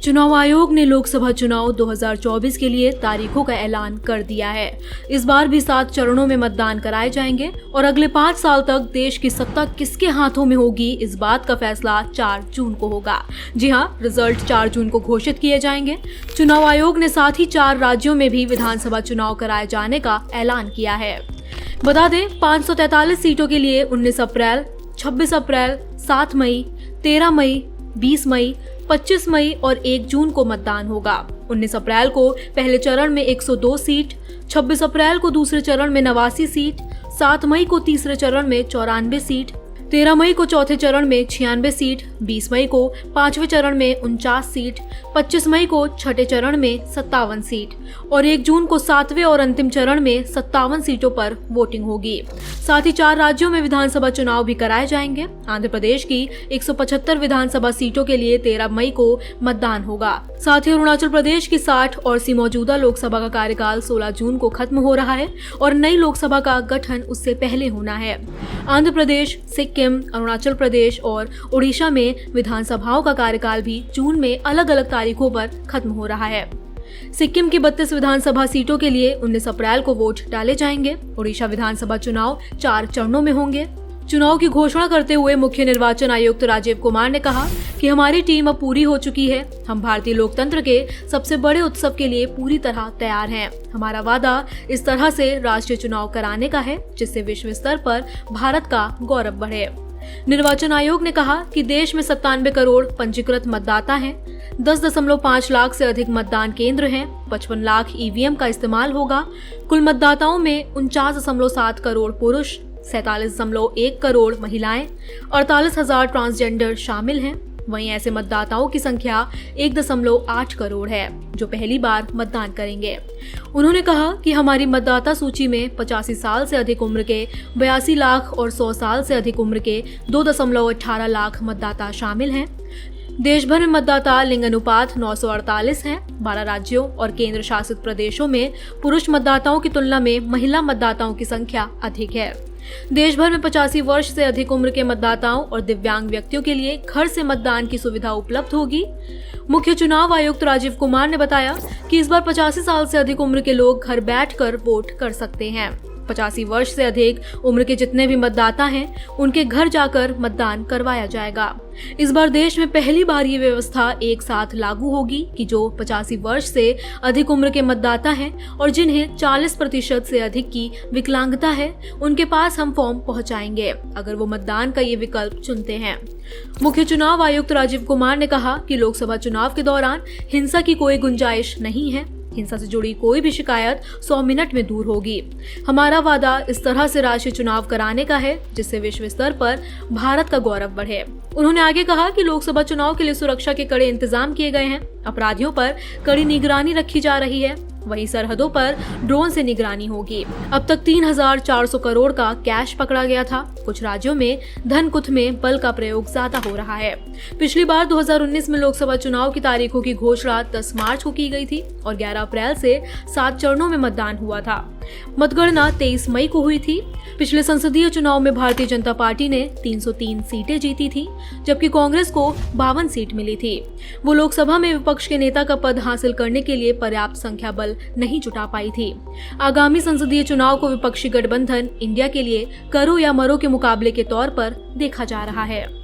चुनाव आयोग ने लोकसभा चुनाव 2024 के लिए तारीखों का ऐलान कर दिया है। इस बार भी 7 चरणों में मतदान कराए जाएंगे और अगले 5 साल तक देश की सत्ता किसके हाथों में होगी, इस बात का फैसला 4 जून को होगा। जी हां, रिजल्ट 4 जून को घोषित किए जाएंगे। चुनाव आयोग ने साथ ही 4 राज्यों में भी विधानसभा चुनाव कराए जाने का ऐलान किया है। बता दें, 543 सीटों के लिए 19 अप्रैल, 26 अप्रैल, 7 मई, 13 मई, 20 मई, 25 मई और 1 जून को मतदान होगा। 19 अप्रैल को पहले चरण में 102 सीट, 26 अप्रैल को दूसरे चरण में 89 सीट, 7 मई को तीसरे चरण में 94 सीट, 13 मई को चौथे चरण में 96 सीट, 20 मई को 5वें चरण में 49 सीट, 25 मई को छठे चरण में 57 सीट और 1 जून को 7वें और अंतिम चरण में 57 सीटों पर वोटिंग होगी। साथ ही 4 राज्यों में विधानसभा चुनाव भी कराए जाएंगे। आंध्र प्रदेश की 175 विधानसभा सीटों के लिए 13 मई को मतदान होगा। साथ ही अरुणाचल प्रदेश की 60 और सी मौजूदा लोकसभा का कार्यकाल 16 जून को खत्म हो रहा है और नई लोकसभा का गठन उससे पहले होना है। आंध्र प्रदेश, सिक्किम, अरुणाचल प्रदेश और उड़ीसा में विधानसभाओं का कार्यकाल भी जून में अलग अलग तारीखों पर खत्म हो रहा है। सिक्किम की 32 विधानसभा सीटों के लिए 19 अप्रैल को वोट डाले जाएंगे। उड़ीसा विधानसभा चुनाव 4 चरणों में होंगे। चुनाव की घोषणा करते हुए मुख्य निर्वाचन आयुक्त राजीव कुमार ने कहा कि हमारी टीम अब पूरी हो चुकी है। हम भारतीय लोकतंत्र के सबसे बड़े उत्सव के लिए पूरी तरह तैयार हैं। हमारा वादा इस तरह से राष्ट्रीय चुनाव कराने का है जिससे विश्व स्तर पर भारत का गौरव बढ़े। निर्वाचन आयोग ने कहा कि देश में 97 करोड़ पंजीकृत मतदाता हैं, 10.5 लाख से अधिक मतदान केंद्र हैं, 55 लाख ईवीएम का इस्तेमाल होगा। कुल मतदाताओं में 49.7 करोड़ पुरुष, 47.1 करोड़ महिलाएं, 48,000 ट्रांसजेंडर शामिल हैं। वहीं ऐसे मतदाताओं की संख्या 1.8 करोड़ है जो पहली बार मतदान करेंगे। उन्होंने कहा कि हमारी मतदाता सूची में 85 साल से अधिक उम्र के 82 लाख और 100 साल से अधिक उम्र के 2.18 लाख मतदाता शामिल हैं। देश भर में मतदाता लिंग अनुपात 948 है। 12 राज्यों और केंद्र शासित प्रदेशों में पुरुष मतदाताओं की तुलना में महिला मतदाताओं की संख्या अधिक है। देश भर में 85 वर्ष से अधिक उम्र के मतदाताओं और दिव्यांग व्यक्तियों के लिए घर से मतदान की सुविधा उपलब्ध होगी। मुख्य चुनाव आयुक्त राजीव कुमार ने बताया कि इस बार 85 साल से अधिक उम्र के लोग घर बैठकर वोट कर सकते हैं। 85 वर्ष से अधिक उम्र के जितने भी मतदाता हैं उनके घर जाकर मतदान करवाया जाएगा। इस बार देश में पहली बार ये व्यवस्था एक साथ लागू होगी कि जो 85 वर्ष से अधिक उम्र के मतदाता हैं और जिन्हें 40% से अधिक की विकलांगता है उनके पास हम फॉर्म पहुंचाएंगे अगर वो मतदान का ये विकल्प चुनते हैं। मुख्य चुनाव आयुक्त राजीव कुमार ने कहा कि लोकसभा चुनाव के दौरान हिंसा की कोई गुंजाइश नहीं है। हिंसा से जुड़ी कोई भी शिकायत 100 मिनट में दूर होगी। हमारा वादा इस तरह से राष्ट्रीय चुनाव कराने का है जिससे विश्व स्तर पर भारत का गौरव बढ़े। उन्होंने आगे कहा कि लोकसभा चुनाव के लिए सुरक्षा के कड़े इंतजाम किए गए हैं। अपराधियों पर कड़ी निगरानी रखी जा रही है। वहीं सरहदों पर ड्रोन से निगरानी होगी। अब तक 3,400 करोड़ का कैश पकड़ा गया था। कुछ राज्यों में धन कुथ में बल का प्रयोग ज्यादा हो रहा है। पिछली बार 2019 में लोकसभा चुनाव की तारीखों की घोषणा 10 मार्च को की गई थी और 11 अप्रैल से 7 चरणों में मतदान हुआ था। मतगणना 23 मई को हुई थी। पिछले संसदीय चुनाव में भारतीय जनता पार्टी ने 303 सीटें जीती थी जबकि कांग्रेस को 52 सीट मिली थी। वो लोकसभा में विपक्ष के नेता का पद हासिल करने के लिए पर्याप्त संख्या बल नहीं जुटा पाई थी। आगामी संसदीय चुनाव को विपक्षी गठबंधन इंडिया के लिए करो या मरो के मुकाबले के तौर पर देखा जा रहा है।